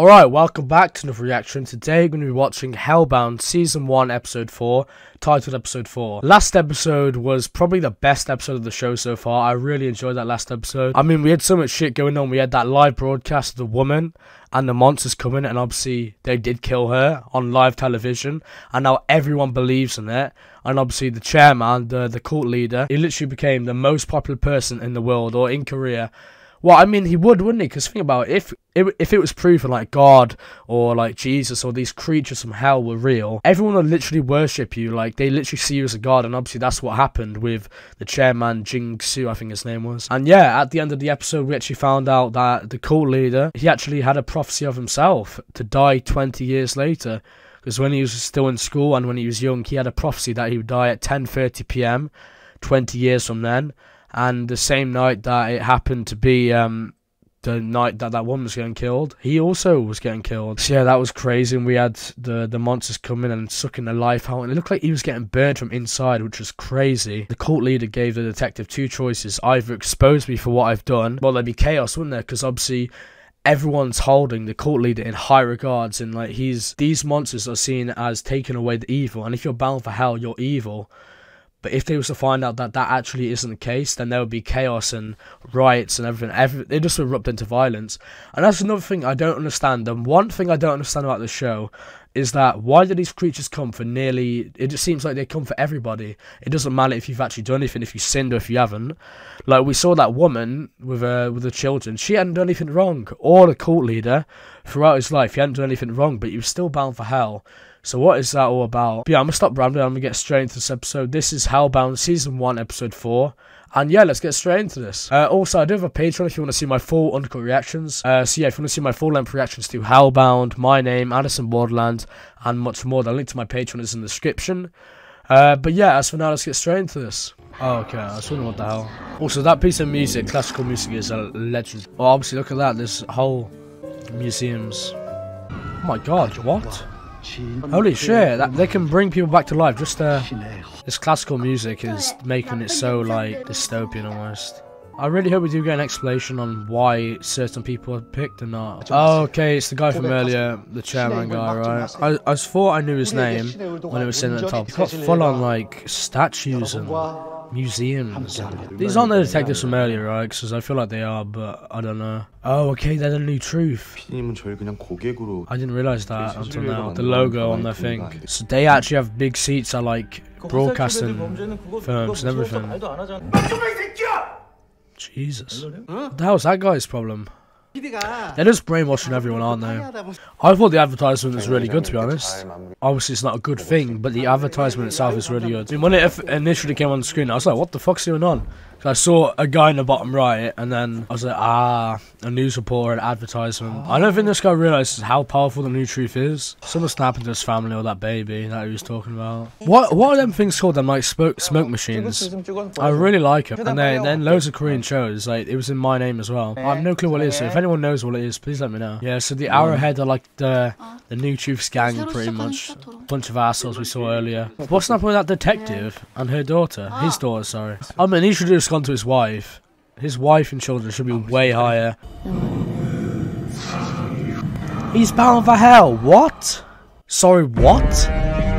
Alright, welcome back to another reaction. Today we're going to be watching Hellbound Season 1 Episode 4, titled Episode 4. Last episode was probably the best episode of the show so far. I really enjoyed that last episode. I mean, we had so much shit going on. We had that live broadcast of the woman and the monsters coming, and obviously they did kill her on live television, and now everyone believes in it. And obviously the chairman, the cult leader, he literally became the most popular person in the world, or in Korea. Well, I mean, he would, wouldn't he? Because think about it, if it was proven like God or like Jesus or these creatures from hell were real, everyone would literally worship you. Like, they literally see you as a god, and obviously that's what happened with the chairman, Jing-Soo, I think his name was. And yeah, at the end of the episode, we actually found out that the cult leader, he actually had a prophecy of himself to die 20 years later. Because when he was still in school and when he was young, he had a prophecy that he would die at 10:30 p.m. 20 years from then. And the same night that it happened to be the night that that woman was getting killed, he also was getting killed. So yeah, that was crazy. And we had the monsters coming and sucking the life out, and it looked like he was getting burned from inside, which was crazy. The cult leader gave the detective two choices: either expose me for what I've done, well, there'd be chaos, wouldn't there? Because obviously everyone's holding the cult leader in high regards, and like these monsters are seen as taking away the evil, and if you're bound for hell, you're evil. But if they was to find out that that actually isn't the case, then there would be chaos and riots and everything. They just erupt into violence. And that's another thing I don't understand. The one thing I don't understand about the show is that why do these creatures come for nearly... It just seems like they come for everybody. It doesn't matter if you've actually done anything, if you sinned or if you haven't. Like, we saw that woman with the children. She hadn't done anything wrong. Or the cult leader, throughout his life, he hadn't done anything wrong, but he was still bound for hell. So what is that all about? But yeah, I'm going to stop rambling. I'm going to get straight into this episode. This is Hellbound Season 1, Episode 4. And yeah, let's get straight into this. Also, I do have a Patreon if you want to see my full uncut reactions. So yeah, if you want to see my full-length reactions to Hellbound, My Name, Addison Borderland, and much more, the link to my Patreon is in the description. But yeah, as for now, let's get straight into this. Oh, okay, I was wondering what the hell. Also, that piece of music, classical music, is a legend. Oh, obviously, look at that. There's whole museums. Oh my god, what? Holy shit, they can bring people back to life. Just this classical music is making it so like dystopian almost. I really hope we do get an explanation on why certain people are picked or not. Oh, okay, it's the guy from earlier, the chairman guy, right? I thought I knew his name when it was sitting at the top. He's got full on like statues and museums. And these aren't the detectives from earlier, right? Because I feel like they are, but I don't know. Oh, okay, they're the New Truth. I didn't realize that until now. The logo on their thing. So they actually have big seats at like broadcasting firms and everything. Jesus. What the hell's that guy's problem? They're just brainwashing everyone, aren't they? I thought the advertisement was really good, to be honest. Obviously, it's not a good thing, but the advertisement itself is really good. I mean, when it initially came on the screen, I was like, what the fuck's going on? I saw a guy in the bottom right, and then I was like, a news reporter, an advertisement. I don't think this guy realizes how powerful the New Truth is. Something's happened to his family or that baby that he was talking about. What are them things called? Them like smoke machines. I really like them. And then loads of Korean shows. Like, it was in My Name as well. I have no clue what it is. So if anyone knows what it is, please let me know. Yeah, so the Arrowhead are like the New Truth's gang, pretty much. Bunch of assholes we saw earlier. What's happening with that detective and her daughter? His daughter, sorry. I mean, he should have just gone to his wife. His wife and children should be way higher. He's bound for hell. What? Sorry, what?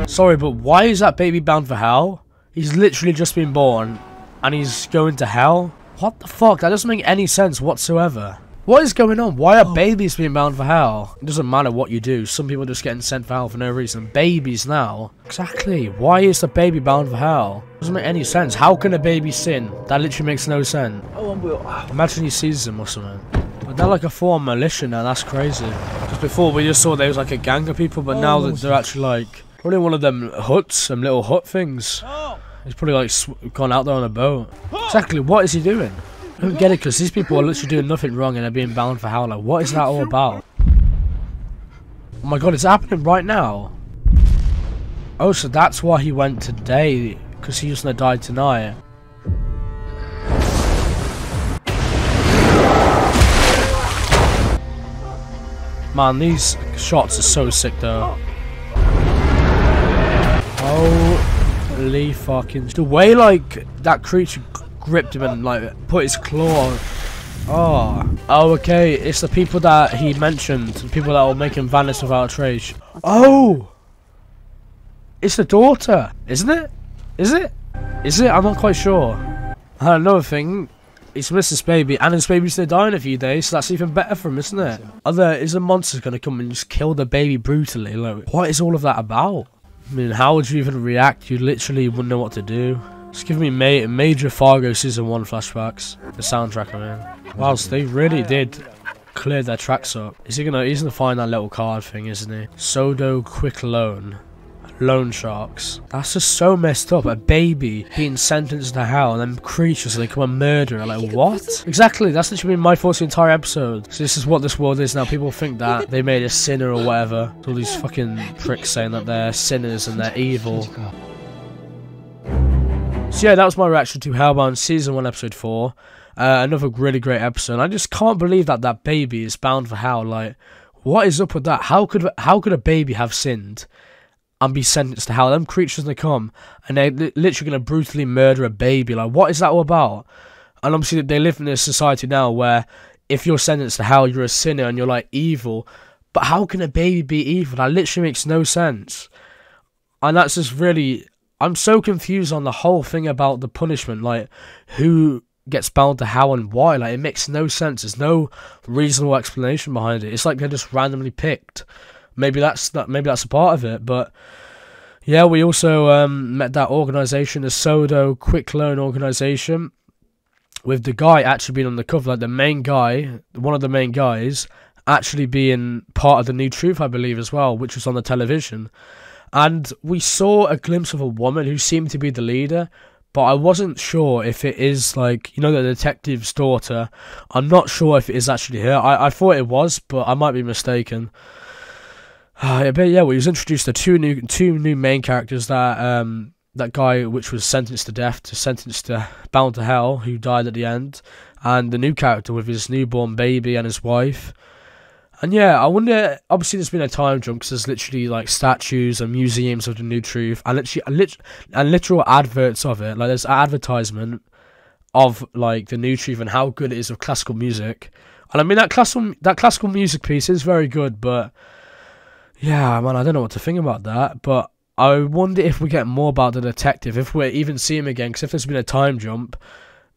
Sorry, but why is that baby bound for hell? He's literally just been born and he's going to hell? What the fuck? That doesn't make any sense whatsoever. What is going on? Why are babies being bound for hell? It doesn't matter what you do. Some people are just getting sent for hell for no reason. Babies now. Exactly. Why is the baby bound for hell? Doesn't make any sense. How can a baby sin? That literally makes no sense. Imagine he sees them or something. But they're like a form of militia now. That's crazy. Because before we just saw there was like a gang of people, but now they're actually like probably one of them huts, some little hut things. He's probably like gone out there on a boat. Exactly. What is he doing? I don't get it, because these people are literally doing nothing wrong and they're being bound for hell. Like, what is that all about? Oh my god, it's happening right now. Oh, so that's why he went today, because he was gonna die tonight. Man, these shots are so sick though. Holy fucking... The way like that creature gripped him and like put his claw Oh, okay. It's the people that he mentioned. The people that will make him vanish without a trace. Oh! It's the daughter, isn't it? Is it? Is it? I'm not quite sure. And another thing, it's Mrs. Baby, and his baby's gonna die in a few days, so that's even better for him, isn't it? Is a monster gonna come and just kill the baby brutally? Like, what is all of that about? I mean, how would you even react? You literally wouldn't know what to do. Just give me major Fargo season 1 flashbacks. The soundtrack, I mean. Whilst they really did clear their tracks up. He's gonna find that little card thing, isn't he? Sodo Quick Loan. Loan sharks. That's just so messed up. A baby being sentenced to hell and then creatures they become a murderer. Like, what? Exactly, that's literally been my thoughts the entire episode. So this is what this world is now. People think that they made a sinner or whatever. All these fucking pricks saying that they're sinners and they're evil. So yeah, that was my reaction to Hellbound Season 1 Episode 4. Another really great episode. I just can't believe that that baby is bound for hell. Like, what is up with that? How could a baby have sinned and be sentenced to hell? Them creatures, they come and they're literally going to brutally murder a baby. Like, what is that all about? And obviously they live in this society now where if you're sentenced to hell, you're a sinner and you're like evil. But how can a baby be evil? That literally makes no sense. And that's just really... I'm so confused on the whole thing about the punishment. Like, who gets bound to hell and why? Like, it makes no sense. There's no reasonable explanation behind it. It's like they're just randomly picked. Maybe that's a part of it, but yeah, we also met that organisation, the Sodo Quick Loan organisation, with the guy actually being on the cover, like the main guy, one of the main guys, actually being part of the New Truth, I believe, as well, which was on the television. And we saw a glimpse of a woman who seemed to be the leader, but I wasn't sure if it is, like, you know, the detective's daughter. I'm not sure if it is actually her. I thought it was, but I might be mistaken. But yeah, we was introduced to two new main characters. That guy which was sentenced to death, bound to hell, who died at the end, and the new character with his newborn baby and his wife. And yeah, I wonder. Obviously, there's been a time jump because there's literally like statues and museums of the New Truth, and literal adverts of it. Like, there's an advertisement of like the New Truth and how good it is of classical music. And I mean that classical music piece is very good, but yeah, man, I don't know what to think about that. But I wonder if we get more about the detective, if we even see him again, because if there's been a time jump,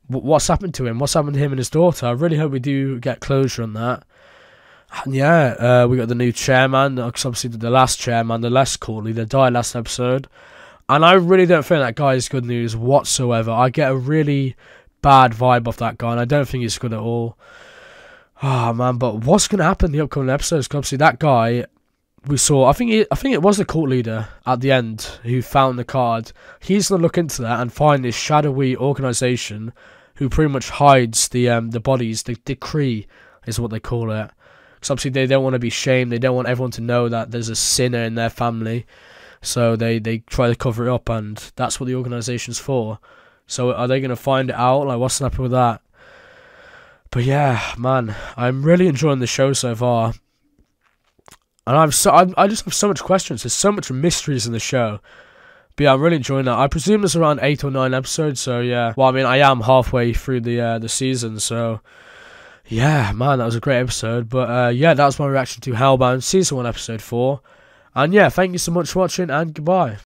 what's happened to him? What's happened to him and his daughter? I really hope we do get closure on that. And yeah, we got the new chairman, because obviously the last chairman, the Les Corley, they died last episode. And I really don't think that guy is good news whatsoever. I get a really bad vibe off that guy, and I don't think he's good at all. Oh man, but what's going to happen in the upcoming episodes? Because obviously that guy we saw, I think it was the cult leader at the end who found the card. He's going to look into that and find this shadowy organisation who pretty much hides the bodies. The decree is what they call it. Because obviously they don't want to be shamed. They don't want everyone to know that there's a sinner in their family. So they try to cover it up, and that's what the organisation's for. So are they going to find it out? Like, what's happening with that? But yeah, man, I'm really enjoying the show so far. And I just have so much questions. There's so much mysteries in the show. But yeah, I'm really enjoying that. I presume there's around 8 or 9 episodes, so yeah. Well, I mean, I am halfway through the season, so yeah, man, that was a great episode. But yeah, that was my reaction to Hellbound Season 1 Episode 4. And yeah, thank you so much for watching, and goodbye.